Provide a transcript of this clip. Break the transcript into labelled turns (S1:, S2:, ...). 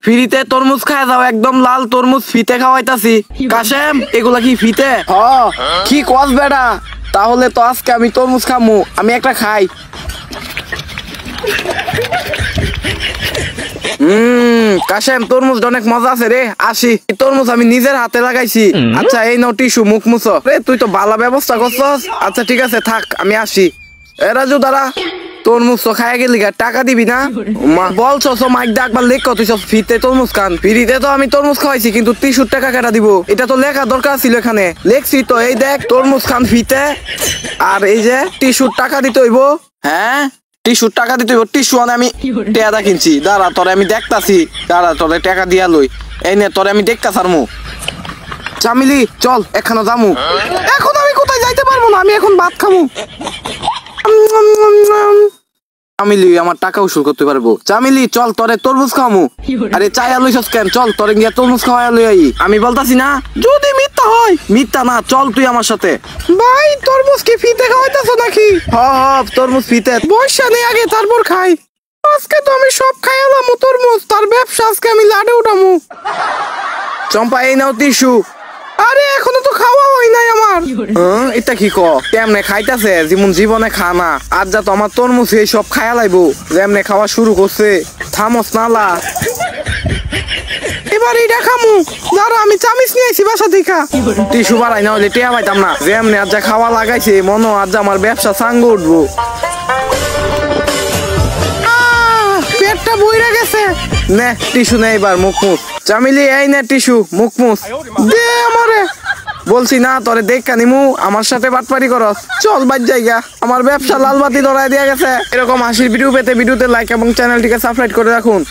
S1: ফ্রিতে তরমুজ খায় যাও, একদম লাল তরমুজ ফিতে খাওয়াইতাছি। কাশেম এগুলা কি ফিতে? কি কস বেড়া, তাহলে তো আজকে আমি তরমুজ খামু, আমি একটা খাই। কাশেম তরমুজ অনেক মজা আছে রে, আসি। তরমুজ আমি নিজের হাতে লাগাইছি। আচ্ছা এই নাও টিস্যু, মুখ মুছো। রে তুই তো ভালো ব্যবস্থা করছস। আচ্ছা ঠিক আছে থাক, আমি আসি। এ রাজু দাঁড়া, তরমুজ তো খাই গেলি, টাকা দিবি না? বলছো মাইক ডাকবার লেখ তুই সব ফ্রিতে তরমুজ খান। ফ্রিতে তো আমি তরমুজ খাওয়াইছি, কিন্তু 30 টাকা কেটা দিব? এটা তো লেখা দরকার ছিল এখানে, লেখছি তো। এই দেখ তরমুজ খান ফ্রিতে, আর এই যে টিস্যুর টাকা দিতে হইব। হ্যাঁ টিস্যুর টাকা দিতে হইব। টিস্যু আমি টেয়াদা কিনছি, দাঁড়া তোরে আমি দেখতাছি, দাঁড়া তোরে টাকা দিয়া লই। এই নে তোরে আমি দেখতাছি আর মু। চামিলি চল এখানে যামু। এখন আমি কোথায় যাইতে পারবো না, আমি এখন ভাত খামু। চামিলি আমার টাকা উসুল করতে পারবো। চামিলি চল তোরে তরমুজ খাওয়ামু। আরে চাই আলুইছস কেন, চল তোরে গিয়া তরমুজ খাওয়াই লই আই। আমি বলতাছি না, যদি মিথ্যা হয়। মিথ্যা না, চল তুই আমার সাথে। ভাই তরমুজ কি ফিতে খাওয়াইতাছ নাকি? হ তরমুজ ফিতে, বর্ষা নেই আগে তারপর খাই। আজকে তো আমি সব খাইলাম তরমুজ, তার ব্যবসা আজকে আমি লাডে উঠামু। চম্পা এই নাও টিস্যু। আরে এখনো তো খাওয়া হয় নাই আমার। এটা কি ক, কেমনে খাইতাছে যেমন জীবনে খা না। আজ যা তো আমার তরমুজ এই সব খায়া লাইবো, যেমনে খাওয়া শুরু করছে। থামস নালা, এবার এটা খামু। দাঁড়া আমি চামিচ নিয়েছি বাসা থেকে। টিস্যু বাড়াই না হলে টেয়া পাইতাম না। যেমনে আজ যা খাওয়া লাগাইছে, মনো আজ আমার ব্যবসা সাঙ্গ উঠবো। পেটটা বইরা গেছে। নে টিস্যু নে, এবার মুখ মুখ। চামিলি এই নে টিস্যু, মুখ মুখ দে আমারে। বলছি না তোরে দেখা নিমু, আমার সাথে বাটপারি করস। চল বাদ জায়গা, আমার ব্যবসা লাল বাতি ধরায় দিয়া গেছে। এরকম হাসির ভিডিও পেতে ভিডিওতে লাইক এবং চ্যানেলটিকে সাবস্ক্রাইব করে রাখুন।